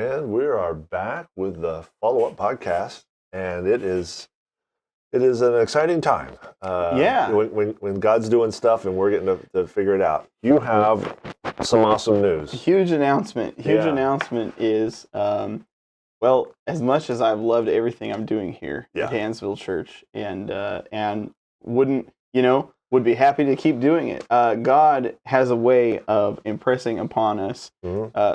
And we are back with the follow-up podcast, and it is an exciting time. When God's doing stuff and we're getting to figure it out. You have some awesome news. Huge announcement. Announcement is, well, as much as I've loved everything I'm doing here at Hansville Church, and would be happy to keep doing it. God has a way of impressing upon us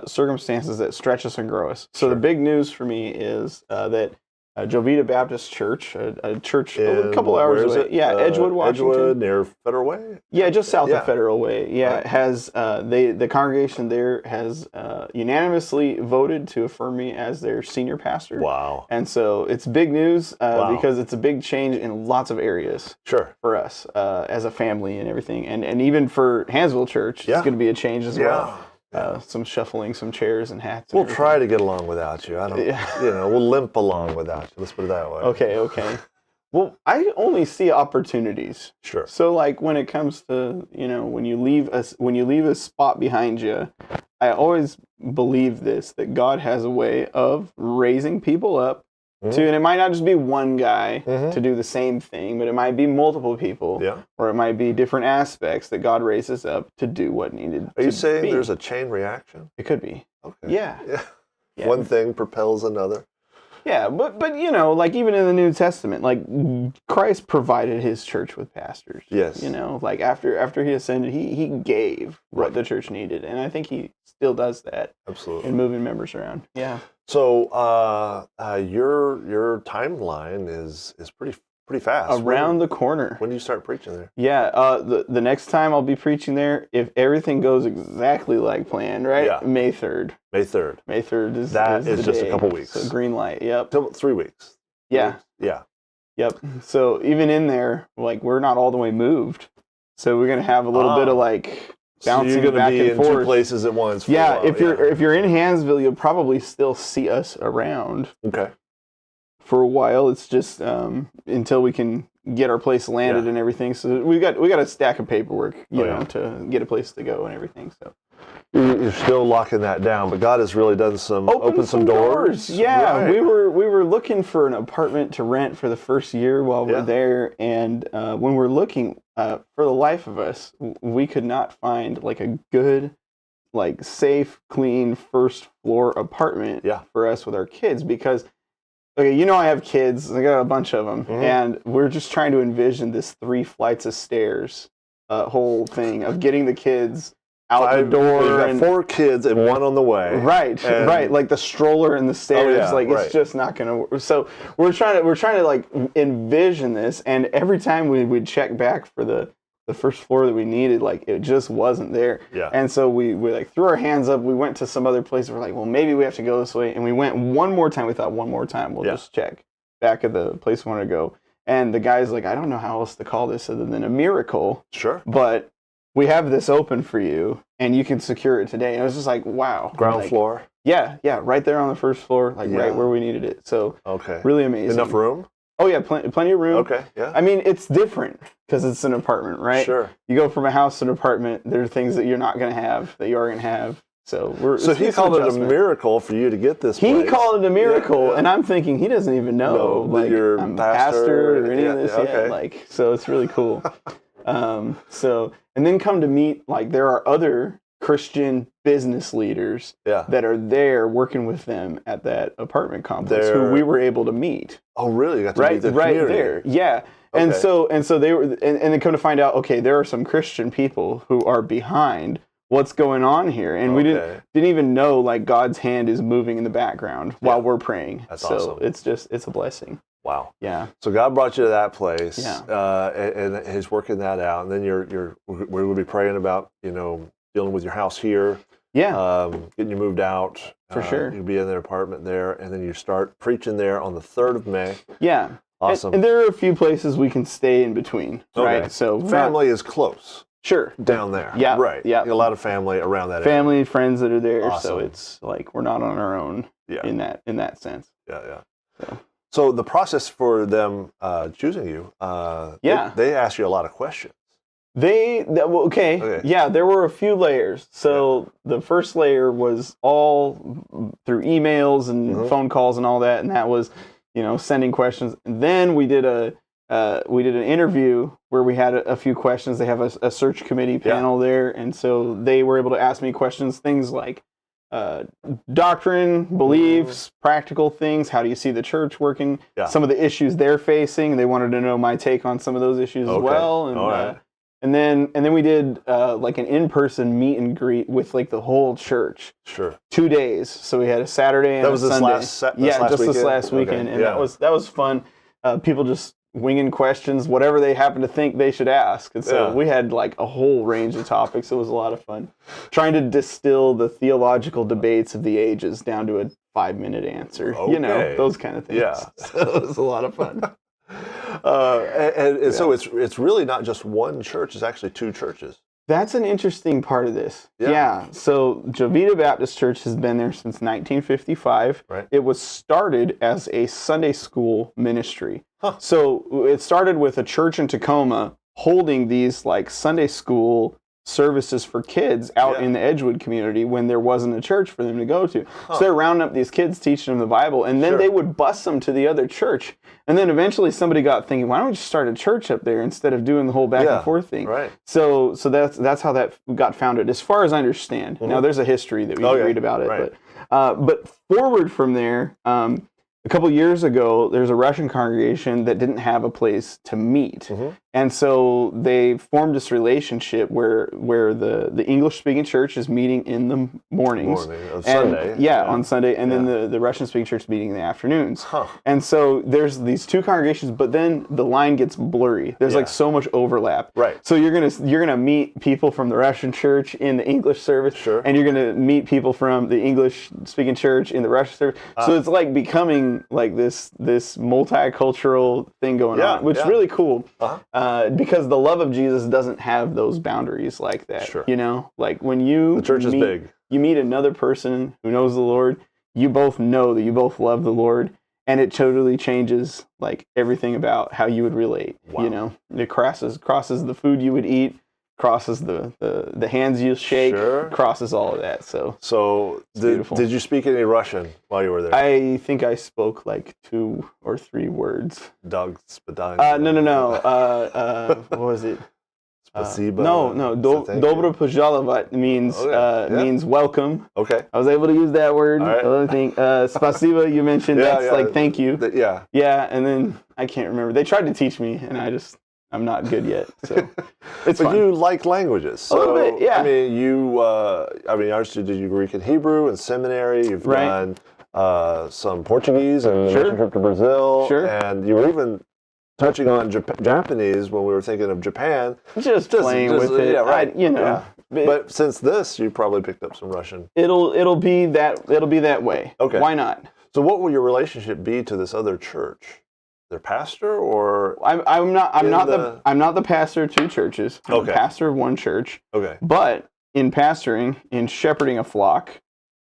circumstances that stretch us and grow us. So the big news for me is that Jovita Baptist Church, a church a couple hours away. Edgewood, Washington. Edgewood, near Federal Way? Yeah, just south of Federal Way. Yeah, has the congregation there has unanimously voted to affirm me as their senior pastor. Wow. And so it's big news because it's a big change in lots of areas for us as a family and everything. And even for Hansville Church, it's going to be a change as well. Some shuffling, some chairs and hats. We'll try to get along without you. We'll limp along without you. Let's put it that way. Okay. Well, I only see opportunities. Sure. So, like when it comes to when you leave a spot behind you, I always believe that God has a way of raising people up. And it might not just be one guy to do the same thing, but it might be multiple people, or it might be different aspects that God raises up to do what needed. Are you saying there's a chain reaction? It could be. Okay. Yeah. One thing propels another. Yeah, but like even in the New Testament, like Christ provided his church with pastors. Yes. Like after he ascended, he gave what the church needed, and I think he still does that. Absolutely. In moving members around. Yeah. So your timeline is pretty fast. Around the corner. When do you start preaching there? Yeah, the next time I'll be preaching there, if everything goes exactly like planned, right? Yeah. May 3rd. May 3rd. May 3rd is the just day. A couple weeks. So green light. Yep. 3 weeks. Yeah. Yeah. Yep. So even in there, like we're not all the way moved, so we're gonna have a little bit of like bouncing so you're back be and forth. In 2 places at once. For a while. If you're in Hansville, you'll probably still see us around. Okay. For a while, it's just until we can get our place landed and everything. So we got a stack of paperwork, to get a place to go and everything. So you're still locking that down, but God has really done opened some doors. Yeah, right. we were looking for an apartment to rent for the first year while we're there, and when we're looking, for the life of us, we could not find like a good, like safe, clean first floor apartment for us with our kids because. Okay, I have kids. I got a bunch of them, and we're just trying to envision this 3 flights of stairs, whole thing of getting the kids out the door. We've got 4 kids and 1 on the way. Right, right. Like the stroller and the stairs. It's just not going to work. So we're trying to like envision this, and every time we would check back for the first floor that we needed, like it just wasn't there. Yeah. And so we like threw our hands up. We went to some other place. We're like, well, maybe we have to go this way. And we went one more time. We thought one more time we'll just check back at the place we want to go. And the guy's like, I don't know how else to call this other than a miracle. Sure. But we have this open for you, and you can secure it today. And it was just like, wow. Ground floor. Yeah, right there on the first floor, like right where we needed it. So really amazing. Enough room? Oh yeah, plenty of room. Okay, yeah. I mean, it's different because it's an apartment, right? Sure. You go from a house to an apartment, there are things that you're not going to have that you are going to have. So he called it a miracle for you to get this place. He called it a miracle, and I'm thinking he doesn't even know like you're I'm pastor or any of this okay. yet. So it's really cool. And then come to meet, like there are other Christian business leaders that are there working with them at that apartment complex who we were able to meet. Oh, really? You got to meet the community. There. Yeah. Okay. And so they were, and then come to find out, okay, there are some Christian people who are behind what's going on here, and we didn't even know like God's hand is moving in the background while we're praying. That's awesome. It's a blessing. Wow. Yeah. So God brought you to that place, and He's working that out, and then we will be praying about dealing with your house here. Yeah. Getting you moved out. For sure. You'll be in their apartment there, and then you start preaching there on the 3rd of May. Yeah. Awesome. And there are a few places we can stay in between, right? So family is close. Sure. Down there. Yeah. Right. Yeah. A lot of family around that family, area. friends that are there. Awesome. So it's like we're not on our own in that sense. Yeah. So the process for them choosing you, they ask you a lot of questions. Okay. Yeah, there were a few layers. So the first layer was all through emails and phone calls and all that, and that was, sending questions. And then we did an interview where we had a few questions. They have a search committee panel there, and so they were able to ask me questions, things like doctrine, beliefs, practical things. How do you see the church working? Some of the issues they're facing. They wanted to know my take on some of those issues as well. And and then we did like an in-person meet and greet with like the whole church. Sure. 2 days. So we had a Saturday and a Sunday. This last weekend, and that was fun. People just winging questions, whatever they happen to think they should ask. And so we had like a whole range of topics. It was a lot of fun. Trying to distill the theological debates of the ages down to a 5-minute answer. Those kind of things. Yeah. So it was a lot of fun. So it's really not just one church, it's actually 2 churches. That's an interesting part of this. Yeah. So Jovita Baptist Church has been there since 1955. Right. It was started as a Sunday school ministry. So it started with a church in Tacoma holding these like Sunday school services for kids out in the Edgewood community when there wasn't a church for them to go to. So they're rounding up these kids, teaching them the Bible, and then they would bus them to the other church. And then eventually somebody got thinking, why don't we just start a church up there instead of doing the whole back and forth thing? Right. So that's how that got founded, as far as I understand. Now there's a history that we can read about it, but forward from there, a couple years ago, there's a Russian congregation that didn't have a place to meet. And so they formed this relationship where the English-speaking church is meeting in the mornings. On Sunday. On Sunday. And then the Russian-speaking church is meeting in the afternoons. And so there's these 2 congregations, but then the line gets blurry. There's like so much overlap. Right. So you're gonna meet people from the Russian church in the English service. Sure. And you're gonna meet people from the English-speaking church in the Russian service. So it's like becoming like this multicultural thing going on, which is really cool. Because the love of Jesus doesn't have those boundaries like that. Sure. Like when the church is big. You meet another person who knows the Lord, you both know that you both love the Lord, and it totally changes like everything about how you would relate. Wow. It crosses the food you would eat, crosses the hands you shake, crosses all of that. So did you speak any Russian while you were there? I think I spoke like 2 or 3 words. Dog spadang. No. What was it? Spasiba. No. Dobro pожаловать means welcome. Okay. I was able to use that word. All right. The other thing, spasiba, you mentioned, that's like thank you. Yeah, and then I can't remember. They tried to teach me, and I'm not good yet. So it's but fun. you like languages. So, a little bit, yeah. I mean, obviously did you Greek and Hebrew in seminary? You've done some Portuguese and a mission trip to Brazil. Sure. And you were even touching on Japanese when we were thinking of Japan. Just playing with it. Yeah, right. But since this, you probably picked up some Russian. It'll be that way. Okay. Why not? So what will your relationship be to this other church? Their pastor, or I'm not the pastor of 2 churches. I'm the pastor of 1 church. Okay. But in pastoring, in shepherding a flock,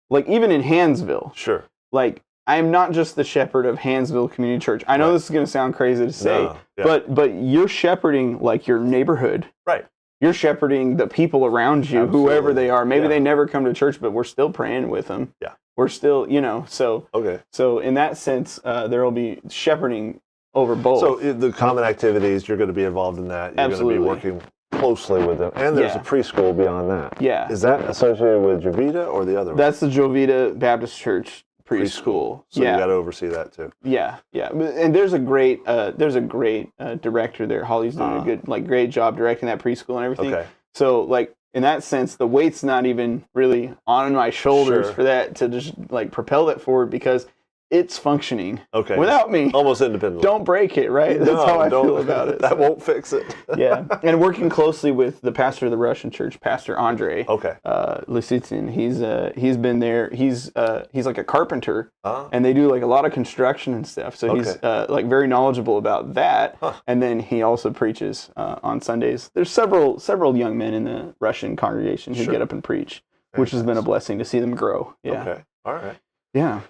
like even in Hansville. Sure. Like I'm not just the shepherd of Hansville Community Church. I know this is going to sound crazy to say, but you're shepherding like your neighborhood. Right. You're shepherding the people around you, whoever they are. Maybe they never come to church, but we're still praying with them. Yeah. We're still, so. Okay. So in that sense, there will be shepherding over both. So the common activities, you're going to be involved in that. You're going to be working closely with them. And there's a preschool beyond that. Yeah. Is that associated with Jovita or the other one? That's the Jovita Baptist Church preschool. So you got to oversee that too. Yeah. And there's a great director there. Holly's doing a great job directing that preschool and everything. Okay. So like in that sense, the weight's not even really on my shoulders for that to just like propel it forward because it's functioning without me. Almost independently. Don't break it, right? That's how I feel about it. That won't fix it. Yeah. And working closely with the pastor of the Russian church, Pastor Andrei. Okay. Lysitsyn. He's been there. He's like a carpenter, and they do like a lot of construction and stuff. So he's like very knowledgeable about that. Huh. And then he also preaches on Sundays. There's several young men in the Russian congregation who get up and preach, which has been a blessing to see them grow. Yeah. Okay. All right. Yeah.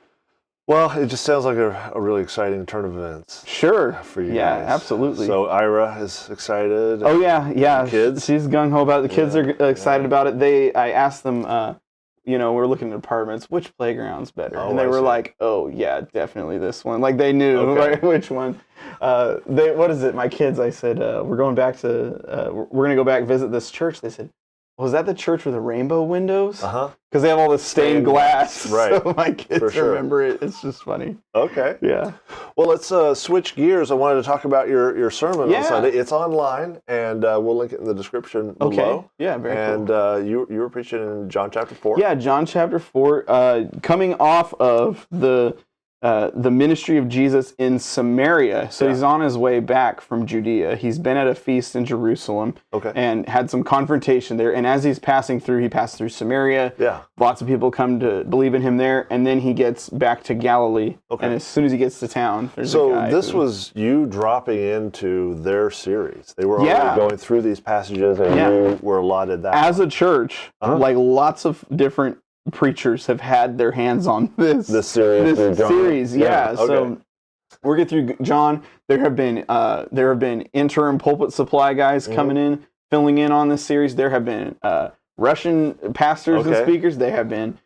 Well, it just sounds like a really exciting turn of events. Sure. For you yeah, guys. Absolutely. So Ira is excited. Oh yeah. Kids. She's gung ho about it. The kids are excited about it. I asked them, we're looking at apartments. Which playground's better? And they were like, oh yeah, definitely this one. Like they knew which one. What is it? My kids. I said we're going back to. We're gonna go back visit this church. They said, was that the church with the rainbow windows? Because they have all this stained glass. Right. So my kids remember it. It's just funny. Okay. Yeah. Well, let's switch gears. I wanted to talk about your sermon on Sunday. It's online, and we'll link it in the description below. Yeah, very cool. And you were preaching in John chapter 4. Yeah, John chapter 4, coming off of the ministry of Jesus in Samaria. So he's on his way back from Judea. He's been at a feast in Jerusalem and had some confrontation there. And as he's passing through, he passed through Samaria. Yeah. Lots of people come to believe in him there. And then he gets back to Galilee. And as soon as he gets to town, there's a guy this was you dropping into their series. They were already going through these passages, and you were allotted that. As a church, like lots of different preachers have had their hands on this series. Yeah. So we're getting through John. There have been interim pulpit supply guys coming in, filling in on this series. There have been Russian pastors and speakers. There have been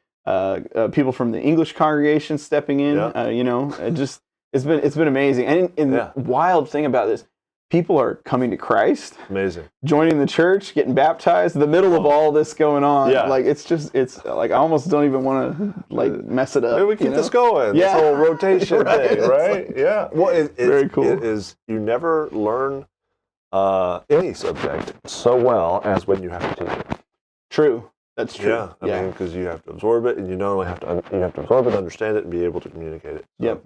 people from the English congregation stepping in. It's been amazing. And the wild thing about this, people are coming to Christ. Amazing. Joining the church, getting baptized, in the middle of all this going on. Yeah. Like, it's like, I almost don't even want to, mess it up. Maybe we keep this going. This whole rotation thing, right? Yeah. Well, very cool. You never learn any subject so well as when you have to teach it. True. That's true. Yeah. I mean, because you have to absorb it, and you not only have to absorb it, understand it, and be able to communicate it. So. Yep.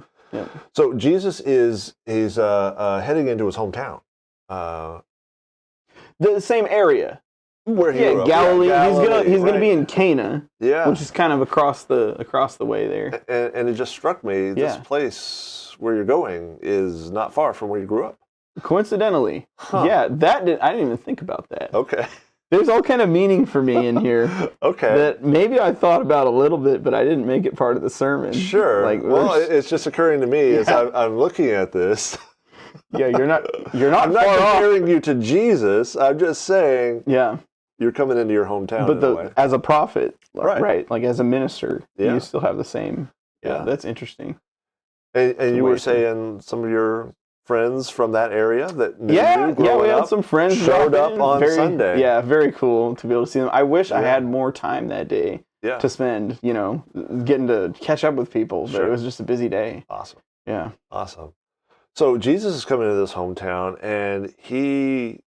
So Jesus he's heading into his hometown, the same area where he grew up. Galilee. He's gonna be in Cana, which is kind of across the way there. And it just struck me, this place where you're going is not far from where you grew up. Coincidentally, I didn't even think about that. Okay. There's all kind of meaning for me in here. That maybe I thought about a little bit, but I didn't make it part of the sermon. Sure. It's just occurring to me as I'm looking at this. Yeah, you're not I'm not comparing you to Jesus. I'm just saying. Yeah. You're coming into your hometown. But as a prophet, right? Like as a minister, you still have the same. Yeah, that's interesting. And you were saying some of your friends from that area that we had some friends showed up on Sunday. Yeah, very cool to be able to see them. I wish I had more time that day to spend, getting to catch up with people, but it was just a busy day. Awesome. Yeah. Awesome. So Jesus is coming into this hometown, and he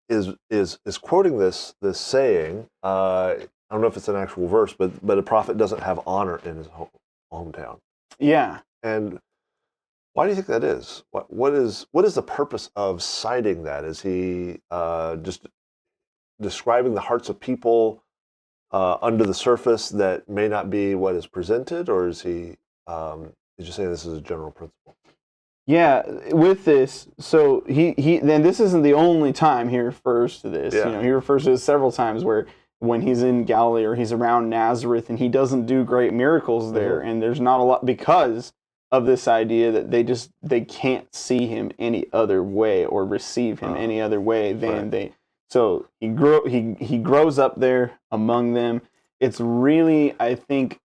is quoting this saying. I don't know if it's an actual verse, but a prophet doesn't have honor in his hometown. Yeah. And why do you think that is? What is the purpose of citing that? Is he just describing the hearts of people under the surface that may not be what is presented, or is he just saying this is a general principle? Yeah, with this, so he then this isn't the only time he refers to this. Yeah. He refers to this several times where when he's in Galilee or he's around Nazareth and he doesn't do great miracles there, and there's not a lot because of this idea that they can't see him any other way or receive him any other way than they. So he grows up there among them. It's really, I think,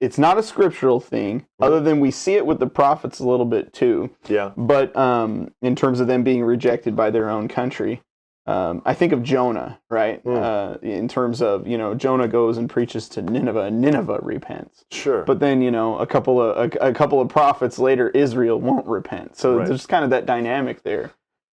it's not a scriptural thing, other than we see it with the prophets a little bit too. Yeah. But in terms of them being rejected by their own country, I think of Jonah, right? In terms of, Jonah goes and preaches to Nineveh, and Nineveh repents. Sure. But then, a couple of prophets later, Israel won't repent. So there's kind of that dynamic there,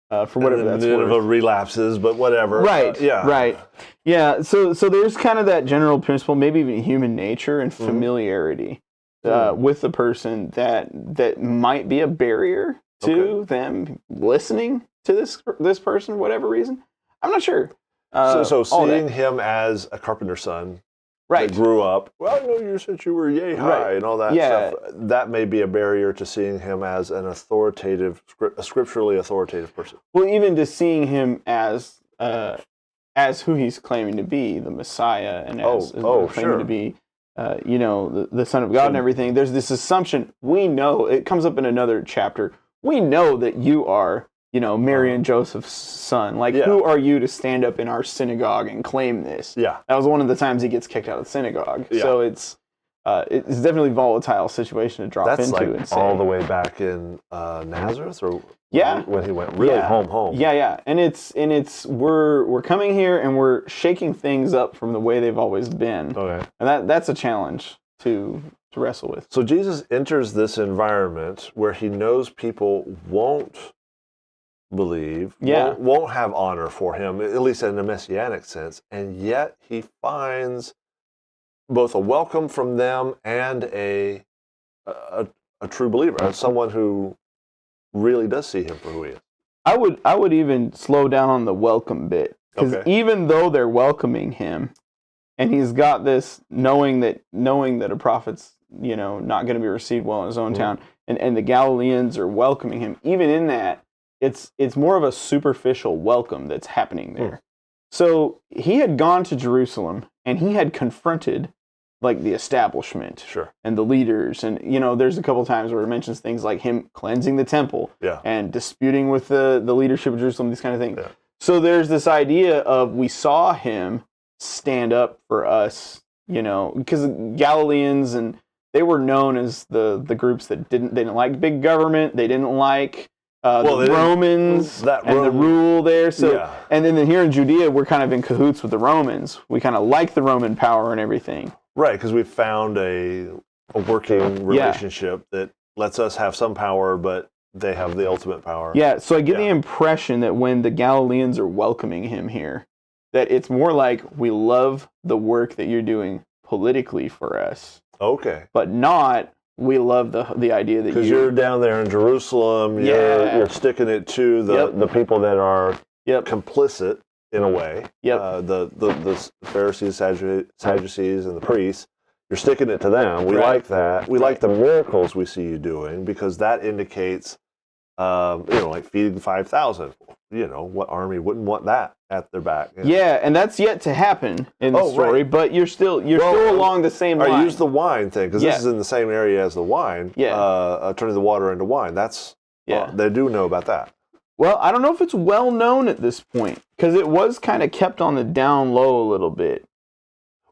for whatever that's worth. Nineveh relapses, but whatever. Right. Right. Yeah. So there's kind of that general principle, maybe even human nature and familiarity with the person that might be a barrier to them listening to this person for whatever reason. I'm not sure. So seeing him as a carpenter's son, that grew up. Well, I know you said you were yay high and all that stuff. That may be a barrier to seeing him as a scripturally authoritative person. Well, even to seeing him as who he's claiming to be, the Messiah, and as claiming to be the Son of God and everything, there's this assumption. We know, it comes up in another chapter, we know that you are, Mary and Joseph's son. Like, who are you to stand up in our synagogue and claim this? Yeah. That was one of the times he gets kicked out of the synagogue. Yeah. So it's definitely a volatile situation to drop into. That's and say, all the way back in Nazareth, or when he went really home. Yeah. And it's we're coming here and we're shaking things up from the way they've always been. Okay. And that's a challenge to wrestle with. So Jesus enters this environment where he knows people won't believe, won't have honor for him, at least in a messianic sense, and yet he finds both a welcome from them and a true believer, someone who really does see him for who he is. I would even slow down on the welcome bit, because even though they're welcoming him, and he's got this knowing that a prophet's not going to be received well in his own town, and the Galileans are welcoming him, even in that, it's more of a superficial welcome that's happening there. So he had gone to Jerusalem and he had confronted like the establishment and the leaders, and there's a couple times where it mentions things like him cleansing the temple and disputing with the leadership of Jerusalem, these kind of things. So there's this idea of, we saw him stand up for us, because Galileans, and they were known as the groups that didn't like big government, they didn't like the Romans and the rule there. So, and then here in Judea, we're kind of in cahoots with the Romans. We kind of like the Roman power and everything. Right, because we found a working relationship that lets us have some power, but they have the ultimate power. Yeah, so I get the impression that when the Galileans are welcoming him here, that it's more like, we love the work that you're doing politically for us. Okay. But not, we love the idea that you're down there in Jerusalem, you're sticking it to the people that are complicit in a way. The Pharisees, Sadducees, and the priests. You're sticking it to them. We like that. We like the miracles we see you doing, because that indicates, like feeding 5,000. What army wouldn't want that at their back? Yeah, and that's yet to happen in the story. Right. But you're still along the same line. I use the wine thing because this is in the same area as the wine. Turning the water into wine. That's they do know about that. Well, I don't know if it's well known at this point, because it was kind of kept on the down low a little bit.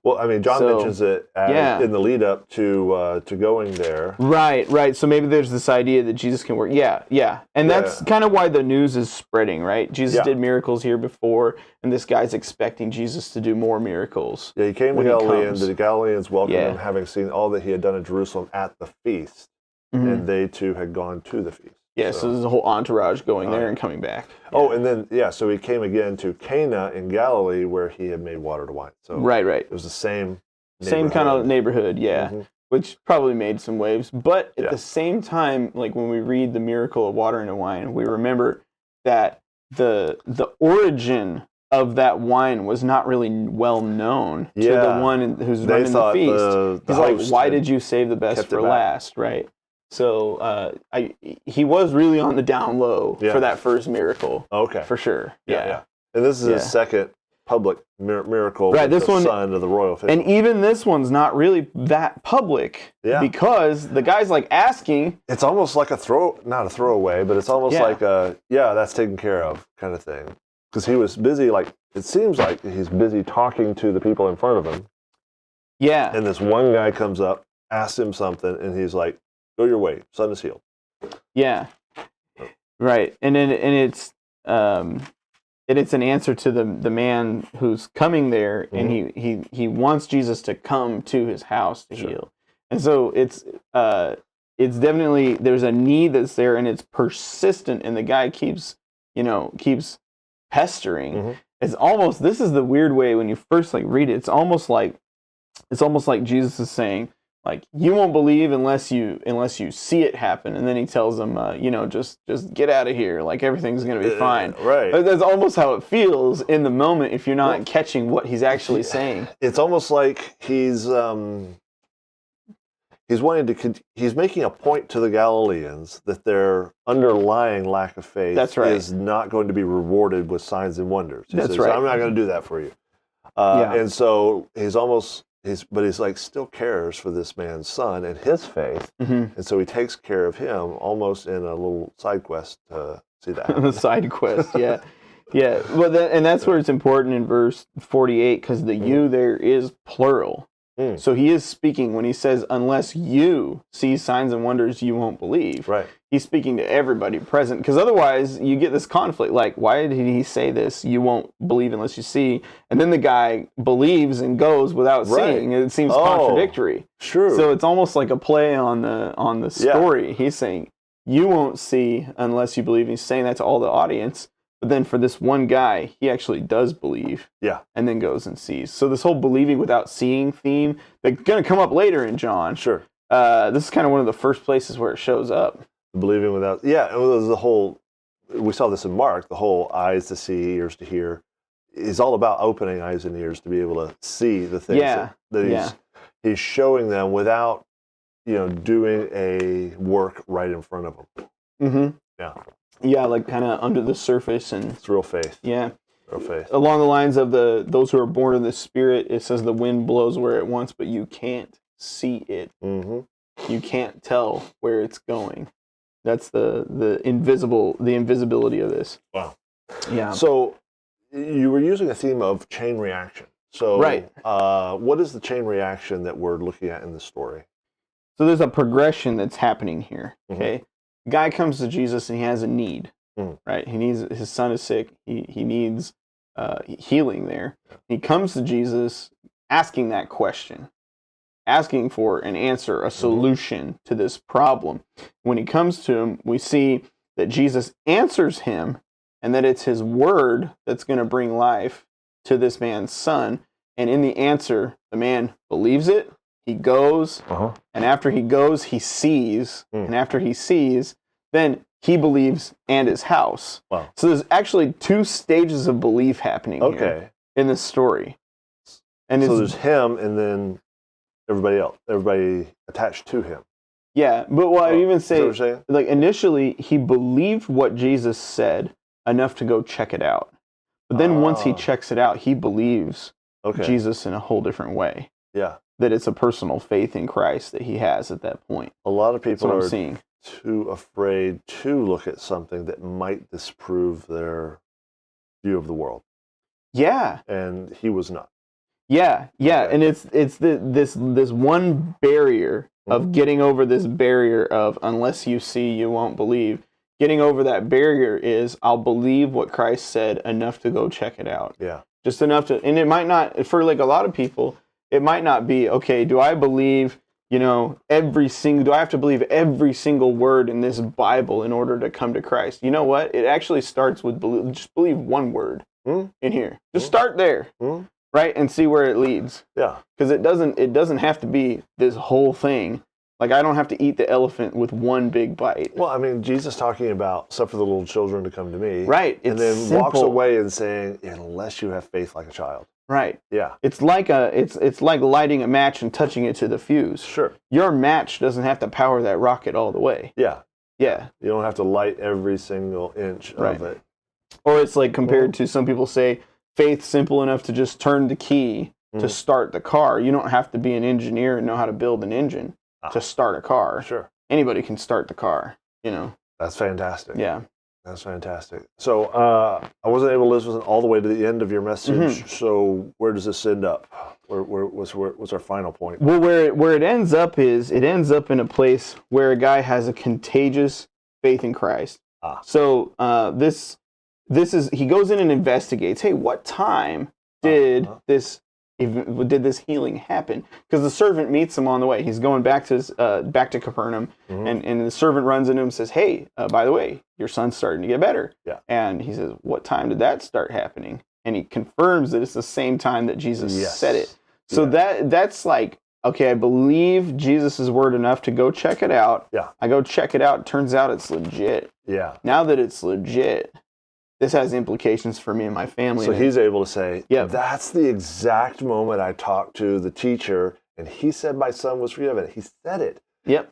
Well, I mean, John mentions it in the lead up to going there. Right. So maybe there's this idea that Jesus can work. Yeah. And that's kind of why the news is spreading, right? Jesus did miracles here before, and this guy's expecting Jesus to do more miracles. Yeah, he came to Galilee, and the Galileans welcomed him, having seen all that he had done in Jerusalem at the feast, and they too had gone to the feast. Yeah, so there's a whole entourage going there and coming back. Oh, and then, so he came again to Cana in Galilee, where he had made water to wine. So right. It was the same kind of neighborhood, which probably made some waves. But at the same time, like when we read the miracle of water into wine, we remember that the origin of that wine was not really well known to the one who's running the feast. He's like, why did you save the best for last, right? So he was really on the down low for that first miracle. Okay. For sure. Yeah. And this is his second public miracle with the son of the royal official. And even this one's not really that public because the guy's like asking. It's almost like not a throwaway, but it's almost like that's taken care of kind of thing. Because he was busy, it seems like he's busy talking to the people in front of him. Yeah. And this one guy comes up, asks him something, and he's like, go your way, son is healed. Yeah, right. And it's an answer to the man who's coming there, and he wants Jesus to come to his house to heal. And so it's definitely, there's a need that's there, and it's persistent, and the guy keeps pestering. It's almost, this is the weird way when you first read it. It's almost like Jesus is saying, you won't believe unless you see it happen, and then he tells them, just get out of here. Everything's gonna be fine. Right. That's almost how it feels in the moment if you're not catching what he's actually saying. It's almost like he's making a point to the Galileans that their underlying lack of faith is not going to be rewarded with signs and wonders. He says, I'm not going to do that for you. And so he's he's like still cares for this man's son and his faith, and so he takes care of him almost in a little side quest to see that happen. The side quest, yeah. Yeah, well, and that's where it's important in verse 48, because the you there is plural. So he is speaking when he says, unless you see signs and wonders, you won't believe. Right. He's speaking to everybody present, because otherwise you get this conflict. Like, why did he say this? You won't believe unless you see. And then the guy believes and goes without seeing. It seems contradictory. True. So it's almost like a play on the story. He's saying, you won't see unless you believe. And he's saying that to all the audience. But then for this one guy, he actually does believe. Yeah. And then goes and sees. So this whole believing without seeing theme, that's going to come up later in John. Sure. This is kind of one of the first places where it shows up. Believing without, yeah, it was the whole, we saw this in Mark, the whole eyes to see, ears to hear, is all about opening eyes and ears to be able to see the things that he's showing them without, doing a work right in front of them. Mm-hmm. Yeah. Yeah, like kind of under the surface. And it's real faith. Yeah. Real faith. Along the lines of those who are born of the Spirit, it says the wind blows where it wants, but you can't see it. Mm-hmm. You can't tell where it's going. That's the invisibility of this. Wow. Yeah. So you were using a theme of chain reaction. So right. What is the chain reaction that we're looking at in the story? So there's a progression that's happening here. Okay. Guy comes to Jesus and he has a need, right? His son is sick. He needs healing there. He comes to Jesus asking that question, asking for an answer, a solution to this problem. When he comes to him, we see that Jesus answers him and that it's his word that's going to bring life to this man's son. And in the answer, the man believes it. He goes, and after he goes, he sees, and after he sees, then he believes and his house. Wow. So there's actually two stages of belief happening here in this story. And so there's him and then everybody else, everybody attached to him. Yeah, but what I even say, saying? Like initially, he believed what Jesus said enough to go check it out. But then once he checks it out, he believes Jesus in a whole different way. Yeah. That it's a personal faith in Christ that he has at that point. A lot of people are too afraid to look at something that might disprove their view of the world. Yeah. And he was not. Yeah, and it's this one barrier of getting over this barrier of unless you see, you won't believe. Getting over that barrier is I'll believe what Christ said enough to go check it out. Yeah. Just enough to, and it might not, for like a lot of people, it might not be, okay, do I believe, do I have to believe every single word in this Bible in order to come to Christ? You know what? It actually starts with just believe one word in here. Just start there, right? And see where it leads. Yeah. Because it doesn't have to be this whole thing. Like, I don't have to eat the elephant with one big bite. Well, I mean, Jesus talking about suffer the little children to come to me. Right. And then walks away and saying, unless you have faith like a child. Right. Yeah. It's like it's like lighting a match and touching it to the fuse. Sure. Your match doesn't have to power that rocket all the way. Yeah. Yeah. You don't have to light every single inch of it. Or it's like compared to, some people say, faith simple enough to just turn the key to start the car. You don't have to be an engineer and know how to build an engine to start a car. Sure. Anybody can start the car, That's fantastic. Yeah. That's fantastic. So I wasn't able to listen all the way to the end of your message. So where does this end up? What's our final point? Well, where it ends up is it ends up in a place where a guy has a contagious faith in Christ. So this is, he goes in and investigates. Hey, what time did this healing happen? Because the servant meets him on the way. He's going back to Capernaum, and the servant runs into him and says, "Hey, by the way, your son's starting to get better." Yeah. And he says, "What time did that start happening?" And he confirms that it's the same time that Jesus said it. So that's like, okay, I believe Jesus' word enough to go check it out. Yeah. I go check it out. Turns out it's legit. Yeah. Now that it's legit, this has implications for me and my family. So he's able to say, that's the exact moment I talked to the teacher, and he said my son was forgiven. He said it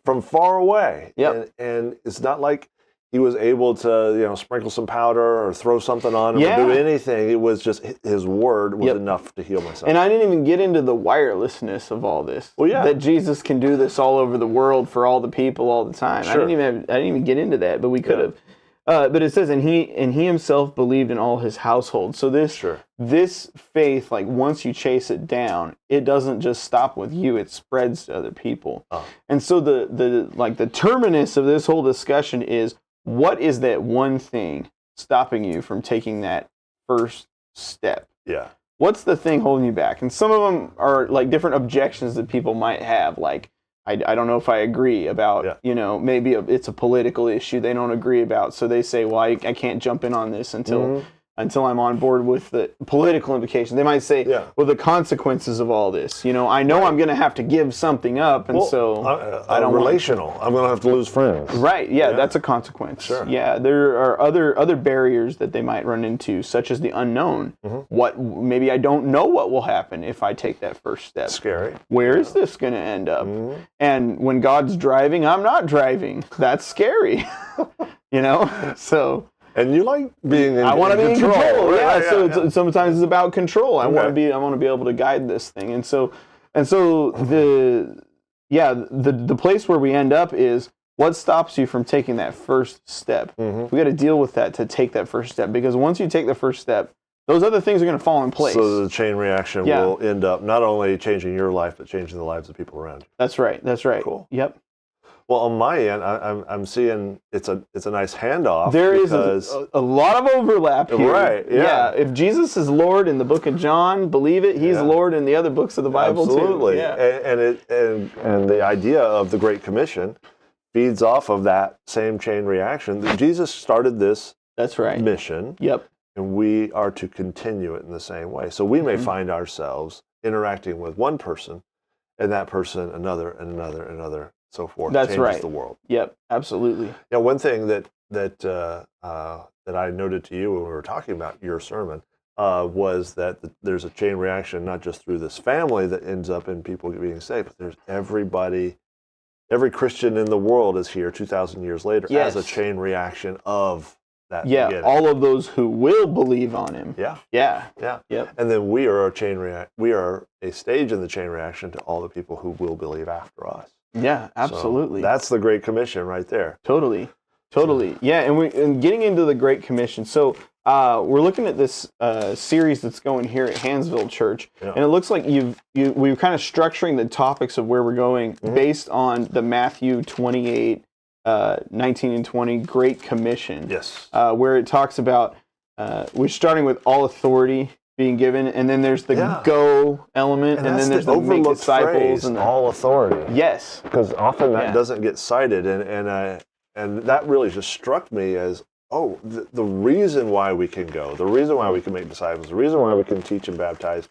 from far away. And it's not like he was able to, sprinkle some powder or throw something on him or do anything. It was just his word was enough to heal myself. And I didn't even get into the wirelessness of all this. Well, yeah. That Jesus can do this all over the world for all the people all the time. Sure. I didn't even get into that, but we could have. But it says, and he himself believed in all his household. So this faith, like once you chase it down, it doesn't just stop with you; it spreads to other people. Oh. And so the terminus of this whole discussion is, what is that one thing stopping you from taking that first step? Yeah. What's the thing holding you back? And some of them are like different objections that people might have, like, I don't know if I agree about, maybe it's a political issue they don't agree about. So they say, well, I can't jump in on this until I'm on board with the political implications. They might say, well, the consequences of all this. I know I'm going to have to give something up, and I don't relational. I'm going to have to lose friends. Right, that's a consequence. Sure. Yeah, there are other barriers that they might run into, such as the unknown. Maybe I don't know what will happen if I take that first step. Scary. Where is this going to end up? And when God's driving, I'm not driving. That's scary. So... And you like being in I want to be in control. Right, sometimes it's about control. I want to be able to guide this thing. And so the place where we end up is, what stops you from taking that first step? We got to deal with that to take that first step, because once you take the first step, those other things are going to fall in place. So the chain reaction will end up not only changing your life, but changing the lives of people around you. That's right. Cool. Yep. Well, on my end, I'm seeing it's a nice handoff. There is a lot of overlap here. Right, yeah. If Jesus is Lord in the book of John, believe it, he's Lord in the other books of the Bible Absolutely. too. Yeah. And the idea of the Great Commission feeds off of that same chain reaction. Jesus started this mission. Yep. And we are to continue it in the same way. So we may find ourselves interacting with one person, and that person another, and another, and another. So forth. That's changes the world. Yep, absolutely. Yeah, one thing that I noted to you when we were talking about your sermon was that there's a chain reaction, not just through this family that ends up in people being saved, but there's every Christian in the world is here 2,000 years later as a chain reaction of that beginning. All of those who will believe on him. Yeah. Yep. And then we are a stage in the chain reaction to all the people who will believe after us. Yeah, absolutely. So that's the Great Commission right there. Totally. Yeah, and getting into the Great Commission. So we're looking at this series that's going here at Hansville Church, and it looks like we're kind of structuring the topics of where we're going based on the Matthew 28, 19 and 20 Great Commission. Yes. Where it talks about we're starting with all authority being given, and then there's the go element, and then there's the make disciples and all authority. Yes, because often that doesn't get cited, and that really just struck me as the reason why we can go, the reason why we can make disciples, the reason why we can teach and baptize,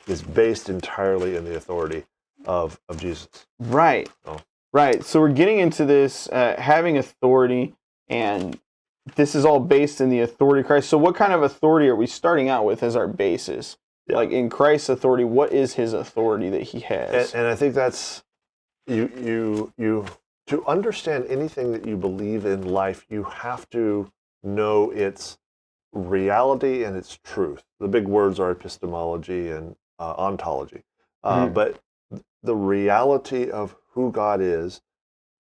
is based entirely in the authority of Jesus. Right. Right. So we're getting into this having authority, and this is all based in the authority of Christ. So what kind of authority are we starting out with as our basis? Yeah. Like in Christ's authority, what is his authority that he has? And I think that's, you to understand anything that you believe in life, you have to know its reality and its truth. The big words are epistemology and ontology. But the reality of who God is,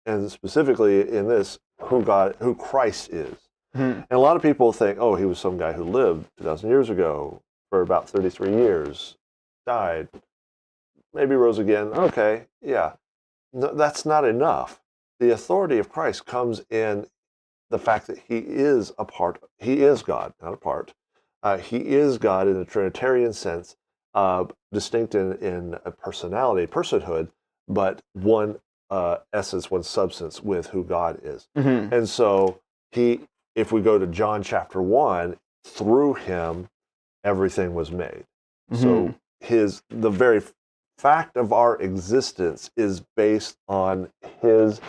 and specifically in this, who Christ is. And a lot of people think, he was some guy who lived 2,000 years ago for about 33 years, died, maybe rose again. Okay, yeah. No, that's not enough. The authority of Christ comes in the fact that he is God, not a part. He is God in a Trinitarian sense, distinct in a personality, personhood, but one essence, one substance with who God is. And so if we go to John chapter 1, through him, everything was made. So the very fact of our existence is based on his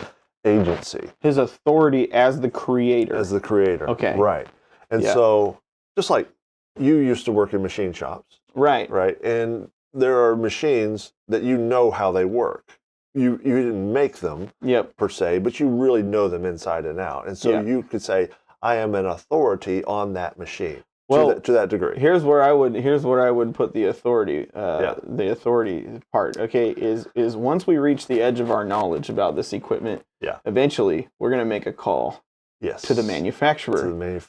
agency. His authority as the creator. Okay. Right. And so, just like you used to work in machine shops. Right. And there are machines that you know how they work. you didn't make them per se, but you really know them inside and out. And so you could say, I am an authority on that machine. Well, to that degree. Here's where I would put the authority part. Okay, is once we reach the edge of our knowledge about this equipment, eventually we're going to make a call to the manufacturer,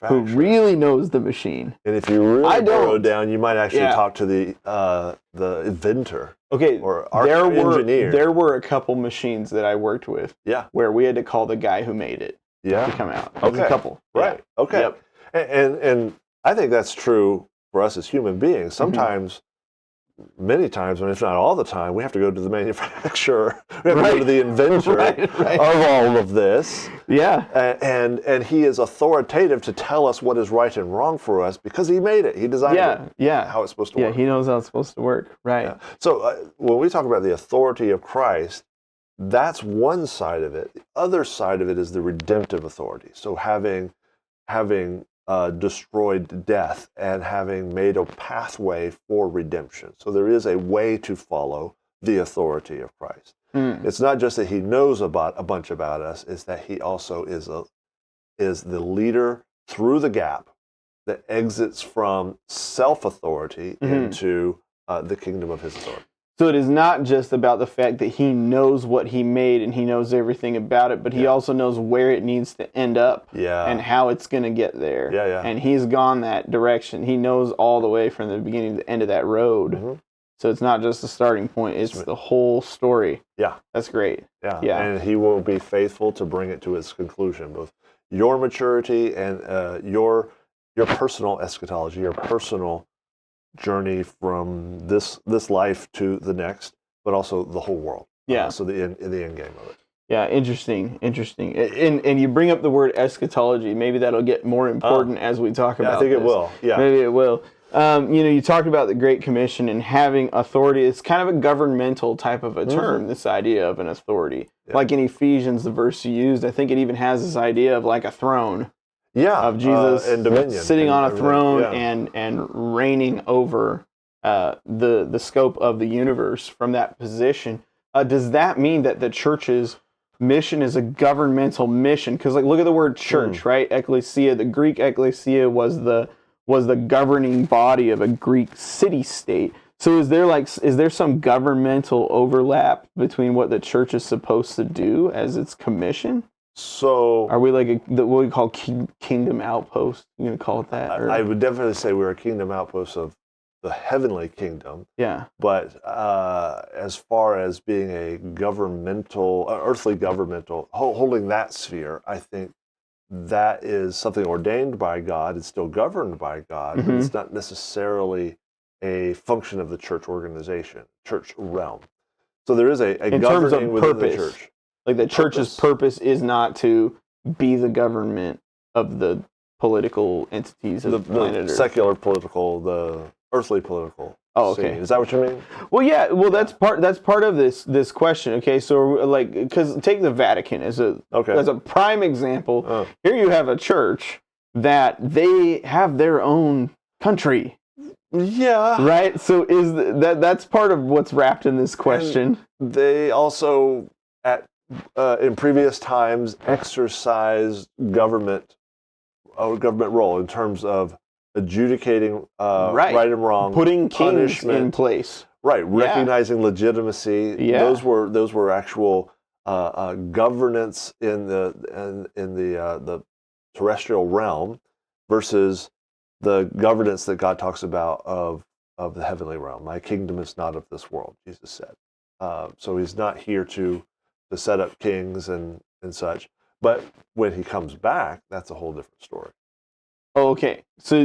who really knows the machine. And if you really narrow down, you might actually talk to the inventor. Okay, or engineer. There were a couple machines that I worked with. Where we had to call the guy who made it. To come out. Okay. A couple. Right. Okay. Yep. And I think that's true for us as human beings. Sometimes, many times, if not all the time, we have to go to the manufacturer. We have to go to the inventor of all of this. And he is authoritative to tell us what is right and wrong for us because he made it. He designed it. How it's supposed to work. Yeah, he knows how it's supposed to work. Right. Yeah. So when we talk about the authority of Christ, that's one side of it. The other side of it is the redemptive authority. So having destroyed death and having made a pathway for redemption. So there is a way to follow the authority of Christ. It's not just that he knows a bunch about us, it's that he also is the leader through the gap that exits from self-authority into the kingdom of his authority. So it is not just about the fact that he knows what he made and he knows everything about it, but he also knows where it needs to end up and how it's going to get there. And he's gone that direction. He knows all the way from the beginning to the end of that road. So it's not just the starting point, it's the whole story. That's great. And he will be faithful to bring it to its conclusion, both your maturity and your personal eschatology, your personal journey from this life to the next, but also the whole world. So the end game of it. Yeah, interesting. And you bring up the word eschatology. Maybe that'll get more important as we talk about I think this. it will. Yeah. Maybe it will. You talked about the Great Commission and having authority. It's kind of a governmental type of a term, this idea of an authority. Like in Ephesians, the verse you used, I think it even has this idea of like a throne. Of Jesus and dominion, sitting on a throne and reigning over the scope of the universe from that position. Does that mean that the church's mission is a governmental mission? Because look at the word church, right? Ecclesia. The Greek ecclesia was the governing body of a Greek city-state. So is there some governmental overlap between what the church is supposed to do as its commission? So are we like what we call kingdom outpost? You gonna call it that? I would definitely say we're a kingdom outpost of the heavenly kingdom. But as far as being a earthly governmental, holding that sphere, I think that is something ordained by God. It's still governed by God, but it's not necessarily a function of the church organization, church realm. So there is a governing within the church. Like the church's purpose is not to be the government of the political entities of the planet. The secular political, the earthly political. Oh, okay. Scene. Is that what you mean? Well, yeah. Well, that's part of this question. Okay, so because take the Vatican as a prime example. Here you have a church that they have their own country. Right. So that's part of what's wrapped in this question. And they also in previous times exercised government role in terms of adjudicating right and wrong, putting kings in place, recognizing legitimacy. Those were actual governance in the terrestrial realm versus the governance that God talks about of the heavenly realm. My kingdom is not of this world, Jesus said. So he's not here to set up kings and such. But when he comes back, that's a whole different story. Oh, okay. So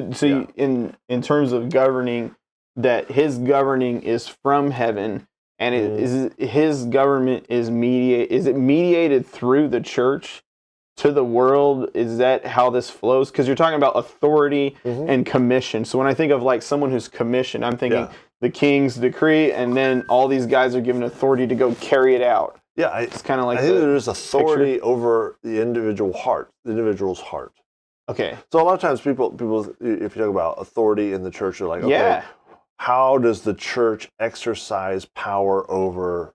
in terms of governing, that his governing is from heaven, and his government is mediated through the church to the world? Is that how this flows? Because you're talking about authority and commission. So when I think of like someone who's commissioned, I'm thinking the king's decree, and then all these guys are given authority to go carry it out. It's kind of like I think there is authority over the individual's heart. Okay. So a lot of times people, if you talk about authority in the church, they're like, okay, how does the church exercise power over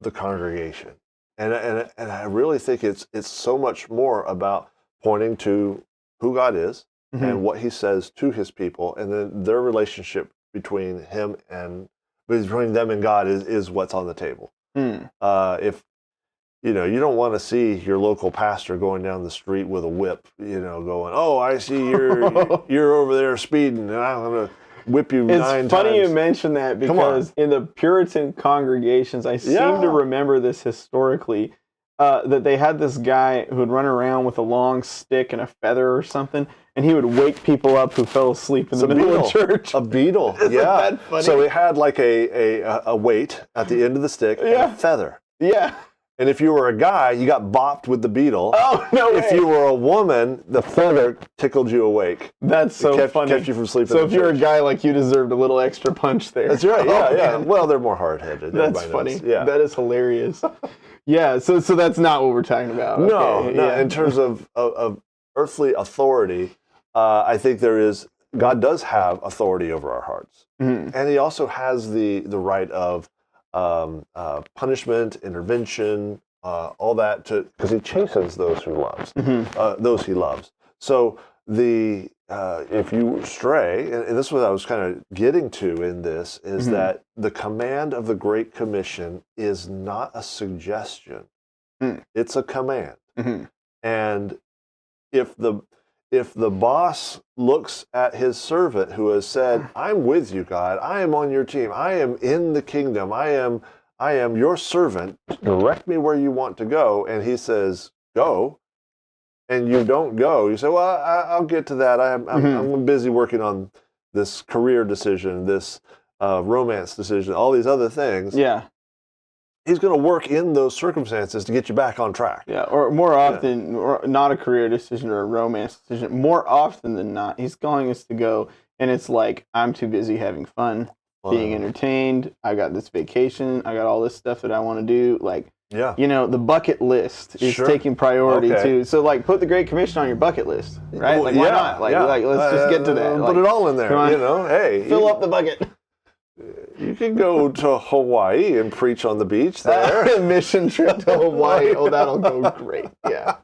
the congregation. And I really think it's so much more about pointing to who God is and what he says to his people, and then their relationship between them and God is what's on the table. If you don't want to see your local pastor going down the street with a whip, going, "Oh, I see you're over there speeding, and I'm going to whip you 9 times." It's funny you mention that, because in the Puritan congregations, I seem to remember this historically, that they had this guy who would run around with a long stick and a feather or something, and he would wake people up who fell asleep in the middle of church. A beetle. Isn't that funny? So it had like a weight at the end of the stick and a feather. Yeah. And if you were a guy, you got bopped with the beetle. Oh, no way. If you were a woman, the feather tickled you awake. That's so funny. Kept you from sleeping. So if you're a guy, like, you deserved a little extra punch there. That's right. Yeah. Well, they're more hard-headed. That's funny. Yeah. That is hilarious. Yeah. So that's not what we're talking about. No. In terms of earthly authority, I think God does have authority over our hearts, and he also has the right of punishment, intervention, all that, because he chastens those he loves. So if you stray, and this is what I was kind of getting to in this, is that the command of the Great Commission is not a suggestion; it's a command. And if the boss looks at his servant who has said, "I'm with you, God. I am on your team. I am in the kingdom. I am your servant. Direct me where you want to go," and he says, "Go," and you don't go, you say, "Well, I'll get to that. I'm busy working on this career decision, this romance decision, all these other things." Yeah. He's going to work in those circumstances to get you back on track. Yeah, or more often, or not a career decision or a romance decision, more often than not, he's calling us to go, and it's like, I'm too busy having fun, being entertained, I got this vacation, I got all this stuff that I want to do, like, the bucket list is taking priority too. So, like, put the Great Commission on your bucket list, right? Like, why not? Like, let's just get to that. Put it all in there, hey. Fill up the bucket. You can go to Hawaii and preach on the beach there. Mission trip to Hawaii. Oh, that'll go great. Yeah.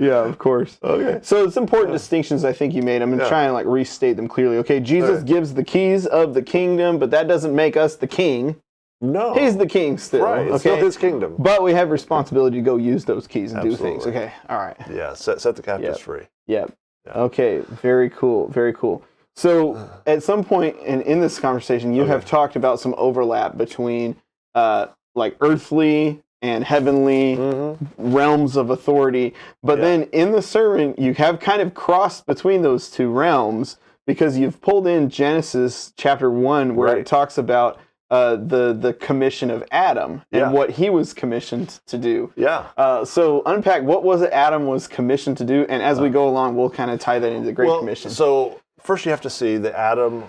Yeah, of course. Okay. So it's important distinctions I think you made. I'm going to try and restate them clearly. Okay, Jesus gives the keys of the kingdom, but that doesn't make us the king. No. He's the king still. Right. It's still his kingdom. But we have responsibility to go use those keys and do things. Okay. All right. Yeah. Set the captives free. Yep. Yeah. Okay. Very cool. Very cool. So at some point in this conversation, you have talked about some overlap between earthly and heavenly realms of authority. But then in the sermon, you have kind of crossed between those two realms, because you've pulled in Genesis chapter 1, where it talks about the commission of Adam and what he was commissioned to do. Yeah. So unpack, what was it Adam was commissioned to do? And as we go along, we'll kind of tie that into the Great Commission. So first, you have to see that Adam,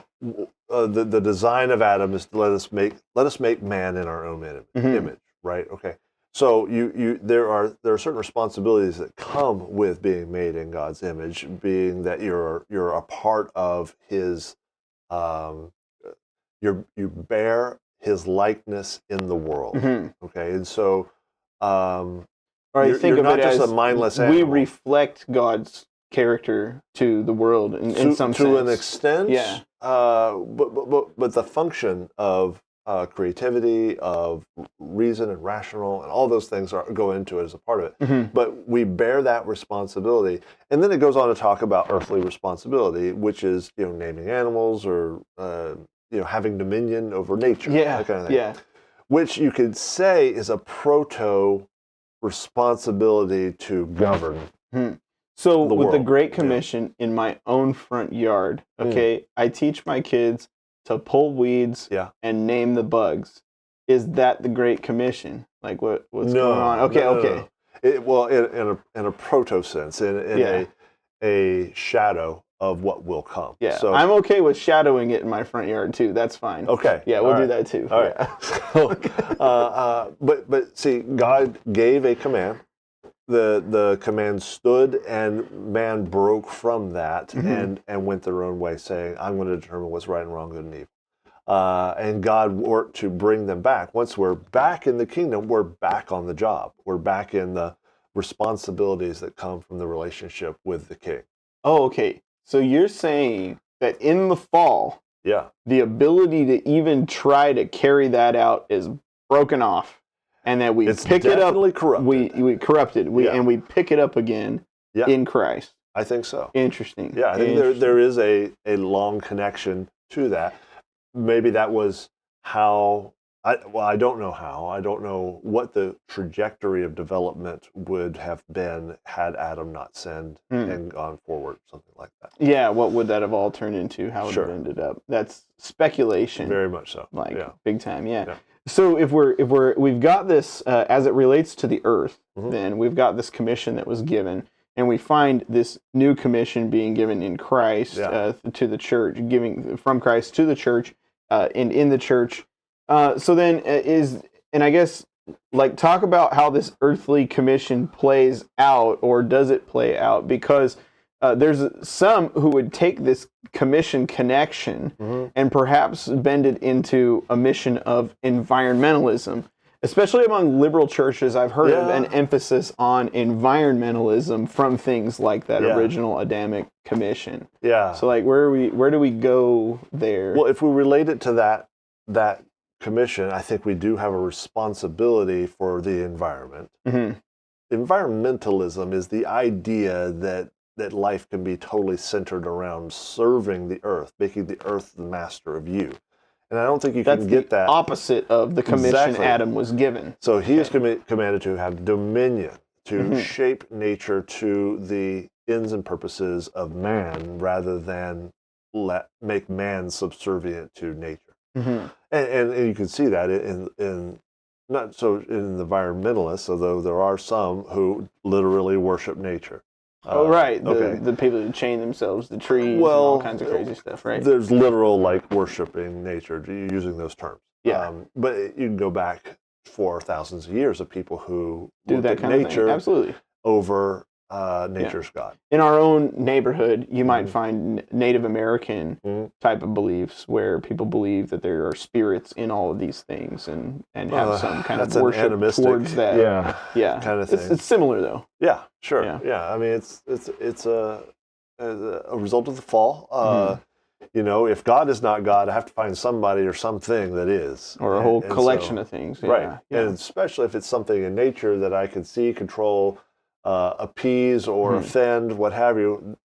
the design of Adam is to let us make man in our own image, right? Okay. So there are certain responsibilities that come with being made in God's image, being that you're a part of His, you bear His likeness in the world. Okay, and so you're not just a mindless animal. We reflect God's character to the world in some sense. To an extent, yeah. But the function of creativity, of reason and rational, and all those things go into it as a part of it. But we bear that responsibility, and then it goes on to talk about earthly responsibility, which is naming animals or having dominion over nature, that kind of thing. Which you could say is a proto responsibility to govern. So with the Great Commission in my own front yard, I teach my kids to pull weeds and name the bugs. Is that the Great Commission? Like what's going on? Okay. No. In a proto sense, in a shadow of what will come. Yeah, so I'm okay with shadowing it in my front yard too. That's fine. Okay. Yeah, we'll do that too. All right. But see, God gave a command. The command stood, and man broke from that and went their own way, saying, "I'm going to determine what's right and wrong, good and evil." and God worked to bring them back. Once we're back in the kingdom, we're back on the job. We're back in the responsibilities that come from the relationship with the king. Oh, okay. So you're saying that in the fall, the ability to even try to carry that out is broken off, and that we pick it up. Corrupted. We corrupted. And we pick it up again in Christ. I think so. Interesting. Yeah, I think there is a long connection to that. Maybe that was how. I don't know how. I don't know what the trajectory of development would have been had Adam not sinned and gone forward, something like that. Yeah, what would that have all turned into? How would it have ended up? That's speculation. Very much so. Big time. Yeah. So if we've got this as it relates to the earth, then we've got this commission that was given, and we find this new commission being given in Christ to the church, giving from Christ to the church, and in the church. So then and I guess, talk about how this earthly commission plays out, or does it play out? Because there's some who would take this commission connection and perhaps bend it into a mission of environmentalism, especially among liberal churches. I've heard of an emphasis on environmentalism from things like that original Adamic commission. Yeah. So where do we go there? Well, if we relate it to that commission, I think we do have a responsibility for the environment. Environmentalism is the idea that life can be totally centered around serving the earth, making the earth the master of you. And I don't think you can get that. That's the opposite of the commission Adam was given. So he is commanded to have dominion, to shape nature to the ends and purposes of man, rather than make man subservient to nature. And you can see that in not so in the environmentalists, although there are some who literally worship nature. The people who chain themselves to trees and all kinds of crazy stuff, right? There's literal worshiping nature, using those terms. But you can go back for thousands of years of people who do that kind of thing. Absolutely. Over nature's God. In our own neighborhood, you might find Native American type of beliefs where people believe that there are spirits in all of these things and have some kind of worship towards that. Kind of thing. It's similar though. Yeah, sure. Yeah, I mean it's a result of the fall. If God is not God, I have to find somebody or something that is, or a whole collection of things. Right, and especially if it's something in nature that I can see, control, appease or offend, what have you.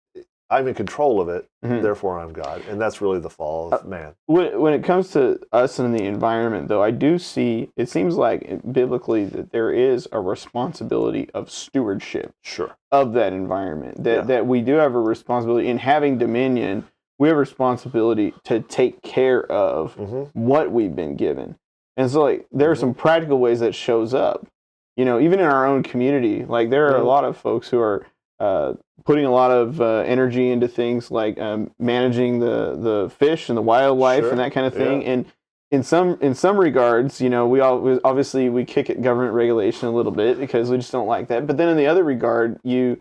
I'm in control of it, therefore I'm God. And that's really the fall of man. When it comes to us and the environment, though, I do see, it seems like biblically that there is a responsibility of stewardship of that environment. That we do have a responsibility in having dominion. We have a responsibility to take care of what we've been given. And so there are some practical ways that shows up. Even in our own community, there are a lot of folks who are putting a lot of energy into things like managing the fish and the wildlife and that kind of thing. And in some regards, we we kick at government regulation a little bit because we just don't like that. But then in the other regard, you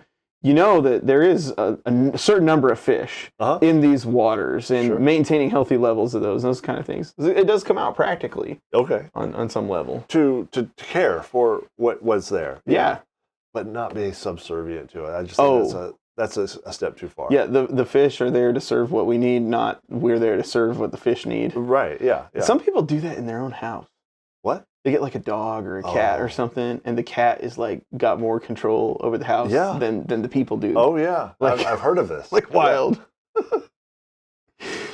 know that there is a certain number of fish in these waters, and maintaining healthy levels of those kind of things. It does come out practically. On some level. To care for what was there. Yeah. But not being subservient to it. I just think that's a step too far. Yeah, the fish are there to serve what we need, not we're there to serve what the fish need. Right, yeah. Some people do that in their own house. What? They get a dog or a cat or something, and the cat is got more control over the house than the people do. Oh yeah, I've heard of this. Wild.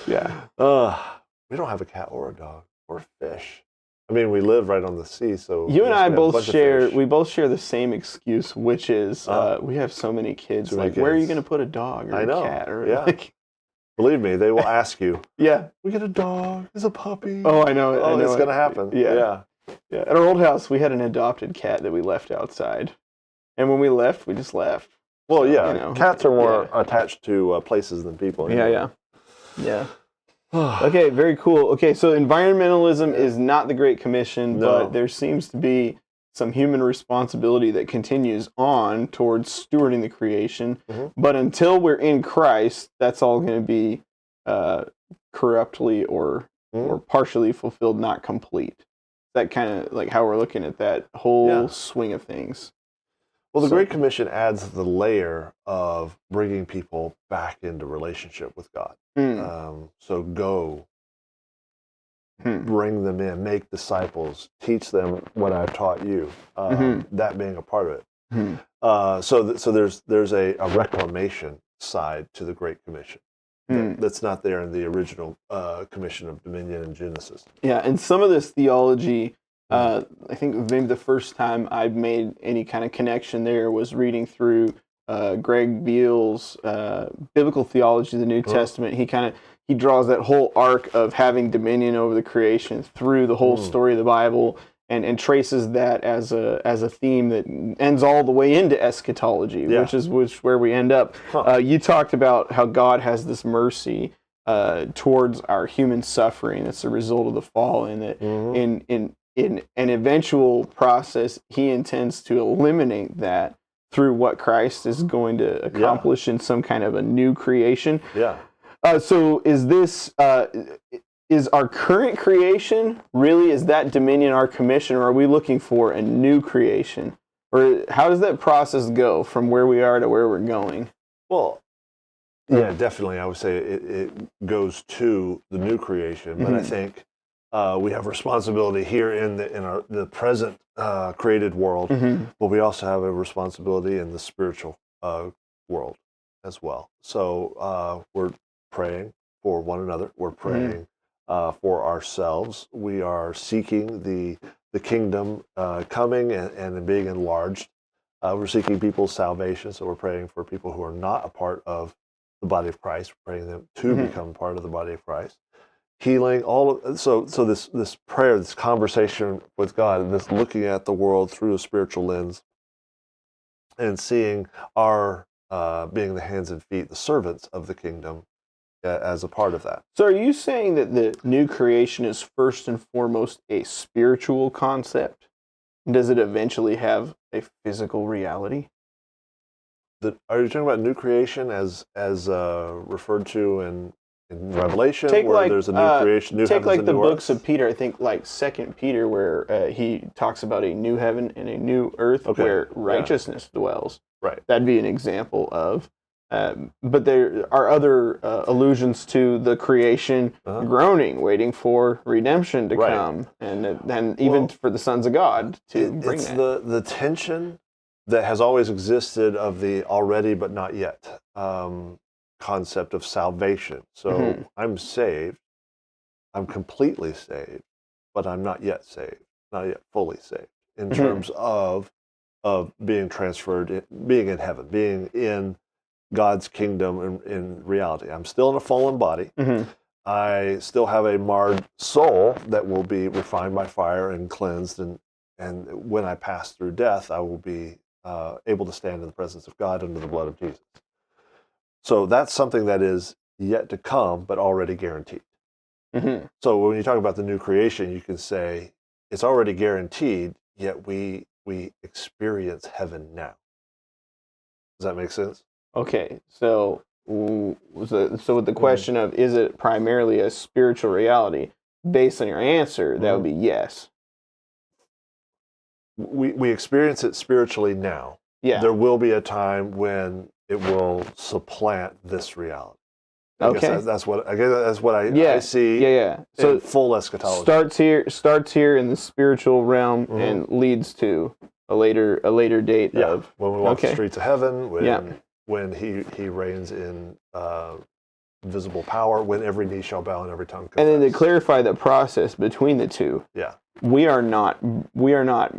Yeah. We don't have a cat or a dog or fish. I mean, we live right on the sea, so you and I both share the same excuse, which is we have so many kids. Where are you going to put a dog or a cat? Or believe me, they will ask you. Yeah, we get a dog. It's a puppy. Oh, I know. I know it's going to happen. Yeah. At our old house, we had an adopted cat that we left outside, and when we left, we just left. Well, cats are more attached to places than people. Anyway. Yeah. Okay, very cool. Okay, so environmentalism is not the Great Commission, but there seems to be some human responsibility that continues on towards stewarding the creation. But until we're in Christ, that's all going to be corruptly or or partially fulfilled, not complete. That kind of like how we're looking at that whole swing of things. Well, the Great Commission adds the layer of bringing people back into relationship with God. So go, bring them in, make disciples, teach them what I've taught you. That being a part of it. So there's a reclamation side to the Great Commission that's not there in the original Commission of Dominion in Genesis. Yeah, and some of this theology, I think maybe the first time I've made any kind of connection there was reading through Greg Beale's Biblical Theology of the New Testament. He draws that whole arc of having dominion over the creation through the whole story of the Bible, and traces that as a theme that ends all the way into eschatology, which is where we end up. You talked about how God has this mercy towards our human suffering that's a result of the fall, and that in an eventual process, he intends to eliminate that through what Christ is going to accomplish in some kind of a new creation. So is this, is our current creation really, is that dominion our commission, or are we looking for a new creation? Or how does that process go from where we are to where we're going? Well, yeah, definitely. I would say it goes to the new creation, but I think we have responsibility here in the present created world, but we also have a responsibility in the spiritual world as well. So we're praying for one another. We're praying for ourselves. We are seeking the kingdom coming and being enlarged. We're seeking people's salvation, so we're praying for people who are not a part of the body of Christ. We're praying them to become part of the body of Christ. Healing, so this prayer, this conversation with God, and this looking at the world through a spiritual lens, and seeing our being the hands and feet, the servants of the kingdom, as a part of that. So are you saying that the new creation is first and foremost a spiritual concept? Does it eventually have a physical reality? Are you talking about new creation as referred to in Revelation, there's a new creation, new take heavens like and the new books earth? of Peter, I think like 2 Peter, where he talks about a new heaven and a new earth where righteousness dwells. Right. That'd be an example of. But there are other allusions to the creation groaning, waiting for redemption to come, and even for the sons of God to bring that. It's the tension that has always existed of the already but not yet concept of salvation. So I'm saved, I'm completely saved, but I'm not yet saved, not yet fully saved in terms of being transferred, being in heaven, being in God's kingdom in reality. I'm still in a fallen body. I still have a marred soul that will be refined by fire and cleansed, and when I pass through death, I will be able to stand in the presence of God under the blood of Jesus. So that's something that is yet to come, but already guaranteed. So when you talk about the new creation, you can say it's already guaranteed, yet we experience heaven now. Does that make sense? Okay, so with the question of is it primarily a spiritual reality, based on your answer, that would be yes. We experience it spiritually now. Yeah. There will be a time when it will supplant this reality. I guess that's what I see. So full eschatology starts here in the spiritual realm and leads to a later date of when we walk the streets of heaven, when he reigns in visible power, when every knee shall bow and every tongue confess. And then to clarify the process between the two, we are not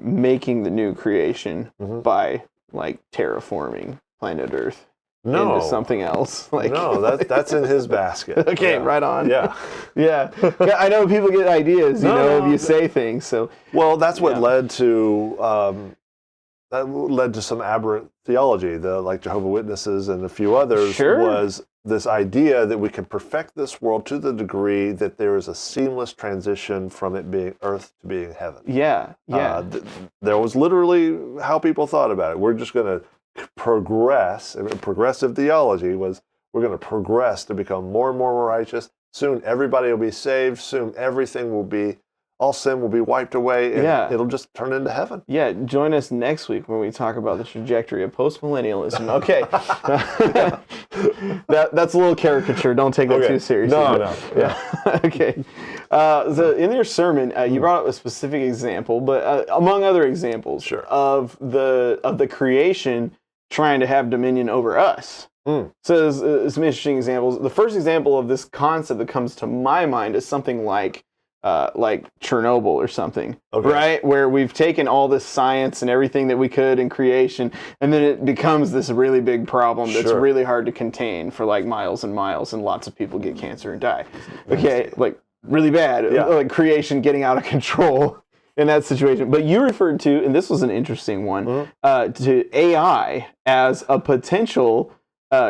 making the new creation by like terraforming planet Earth into something else. That's in his basket. Okay, right on. Yeah. I know people get ideas, if you say things. So that's what led to some aberrant theology. Like Jehovah's Witnesses and a few others was this idea that we can perfect this world to the degree that there is a seamless transition from it being earth to being heaven. There was literally how people thought about it. We're just going to progress. Progressive theology was we're going to progress to become more and more righteous, Soon everybody will be saved. Soon all sin will be wiped away, and it'll just turn into heaven. Yeah, join us next week when we talk about the trajectory of postmillennialism. Okay. That's a little caricature. Don't take that too seriously. No. Yeah. Okay. So in your sermon, you brought up a specific example, but among other examples of the creation trying to have dominion over us. So there's some interesting examples. The first example of this concept that comes to my mind is something like Chernobyl or something, right? Where we've taken all this science and everything that we could in creation, and then it becomes this really big problem that's really hard to contain for like miles and miles, and lots of people get cancer and die. Okay, like really bad, like creation getting out of control in that situation. But you referred to, and this was an interesting one, to AI as a potential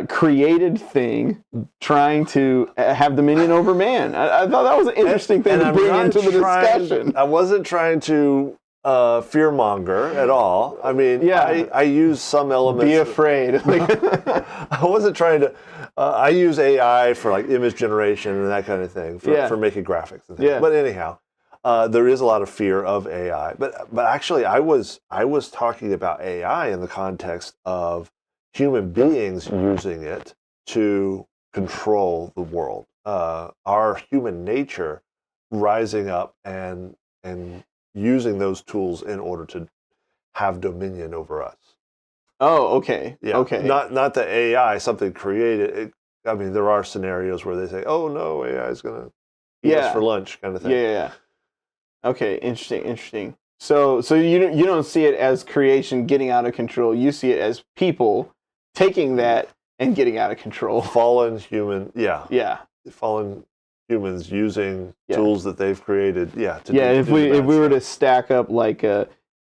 created thing trying to have dominion over man. I thought that was an interesting thing to bring into the discussion. I wasn't trying to fearmonger at all. I mean, I use some elements. Be afraid. I wasn't trying to. I use AI for like image generation and that kind of thing for making graphics and things. But anyhow, there is a lot of fear of AI. But actually, I was talking about AI in the context of human beings using it to control the world. Our human nature rising up and using those tools in order to have dominion over us. Oh, okay. Yeah. Okay. Not the AI, something created. I mean, there are scenarios where they say, "Oh no, AI is going to eat us for lunch," kind of thing. Yeah. Okay. Interesting. So you don't see it as creation getting out of control. You see it as people taking that and getting out of control. Fallen human, fallen humans using tools that they've created, if we were to stack up like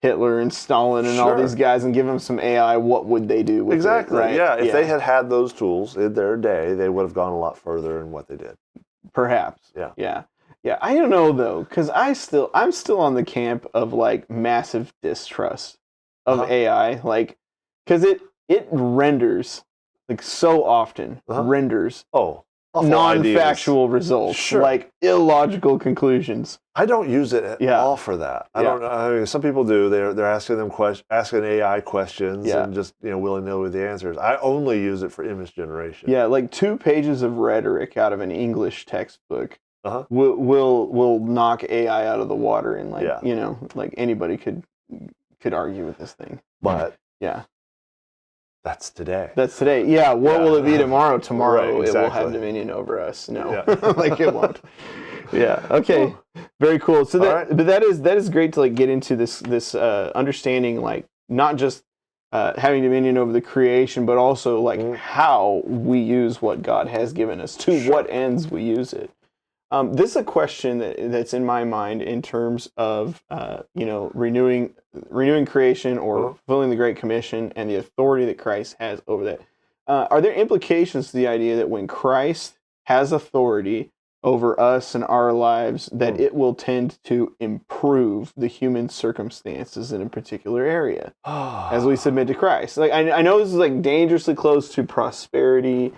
Hitler and Stalin and all these guys and give them some AI, what would they do with it? Right? Yeah. If they had those tools in their day, they would have gone a lot further in what they did. Perhaps. Yeah. I don't know though, because I'm still on the camp of like massive distrust of AI, like because it renders, like so often, renders non-factual results, like illogical conclusions. I don't use it at all for that. I don't know. I mean, some people do. They're asking AI questions and just willy-nilly with the answers. I only use it for image generation. Yeah, like 2 pages of rhetoric out of an English textbook will knock AI out of the water, and like anybody could argue with this thing. But that's today. Yeah. What will it be tomorrow? Tomorrow it will have dominion over us. No, like it won't. Yeah. Okay. Very cool. So but that is great to like get into this understanding, like not just having dominion over the creation, but also like how we use what God has given us, to what ends we use it. This is a question that's in my mind in terms of renewing creation or fulfilling the Great Commission and the authority that Christ has over that. Are there implications to the idea that when Christ has authority over us and our lives, that it will tend to improve the human circumstances in a particular area as we submit to Christ? Like I know this is like dangerously close to prosperity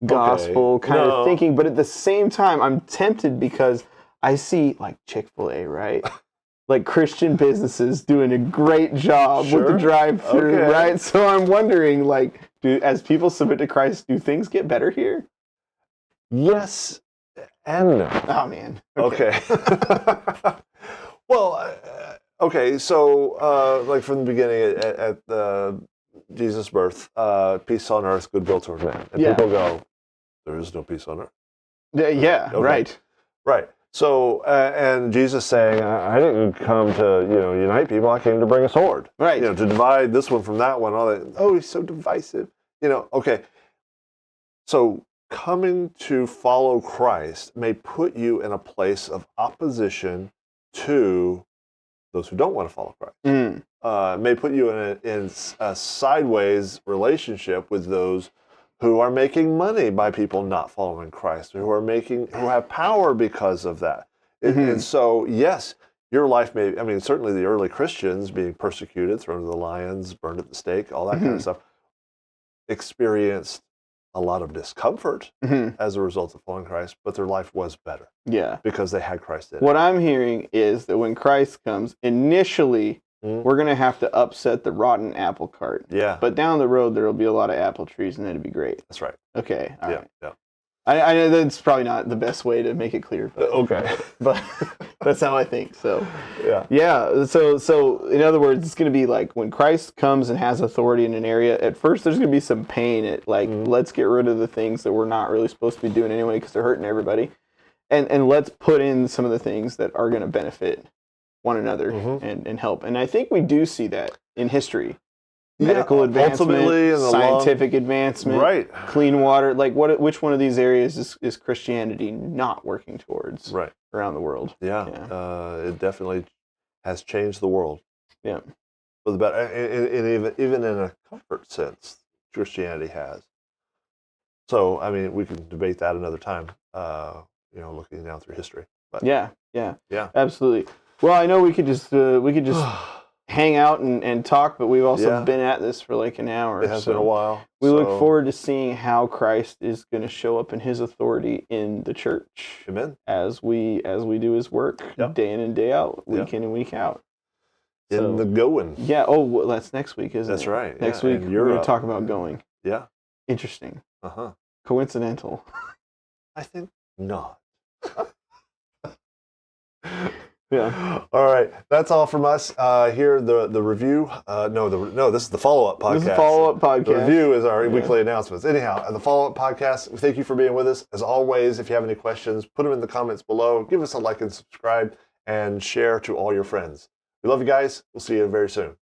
gospel kind of thinking, but at the same time I'm tempted because I see like Chick-fil-A, right? Like Christian businesses doing a great job with the drive-thru, right? So I'm wondering, like, as people submit to Christ, do things get better here? Yes and no. Oh man. Okay. Well, so like from the beginning at Jesus' birth, peace on earth, goodwill toward man. And people go, there is no peace on earth. Yeah, right. Right. So, and Jesus saying, I didn't come to, unite people. I came to bring a sword. Right. To divide this one from that one. All that. Oh, he's so divisive. Okay. So coming to follow Christ may put you in a place of opposition to those who don't want to follow Christ. May put you in a sideways relationship with those who are making money by people not following Christ, who have power because of that. And so, yes, your life certainly the early Christians being persecuted, thrown to the lions, burned at the stake, all that kind of stuff, experienced a lot of discomfort as a result of following Christ, but their life was better. Yeah. Because they had Christ in it. What I'm hearing is that when Christ comes, initially, we're going to have to upset the rotten apple cart. Yeah. But down the road, there will be a lot of apple trees, and that'd be great. That's right. Okay. All right. Yeah. I know that's probably not the best way to make it clear. But, okay. But that's how I think. So, yeah. So in other words, it's going to be like when Christ comes and has authority in an area, at first there's going to be some pain at like, let's get rid of the things that we're not really supposed to be doing anyway because they're hurting everybody. And let's put in some of the things that are going to benefit one another and help. And I think we do see that in history. Medical advancement, scientific advancement, right? Clean water. Like which one of these areas is Christianity not working towards around the world? Yeah. It definitely has changed the world. Yeah. For the better. And even in a comfort sense, Christianity has. So, I mean, we can debate that another time, looking down through history. But yeah, absolutely. Well, I know we could just hang out and talk, but we've also been at this for like an hour. It has been a while. We look forward to seeing how Christ is going to show up in his authority in the church. Amen. As we do his work day in and day out, week in and week out. In the going. Yeah. Oh, well, that's next week, isn't it? That's right. Next week we're going to talk about going. Yeah. Interesting. Uh-huh. Coincidental. I think not. Yeah. All right. That's all from us. Here, the review. No, this is the follow-up podcast. This is the follow-up podcast. The review is our weekly announcements. Anyhow, the follow-up podcast, we thank you for being with us. As always, if you have any questions, put them in the comments below. Give us a like and subscribe, and share to all your friends. We love you guys. We'll see you very soon.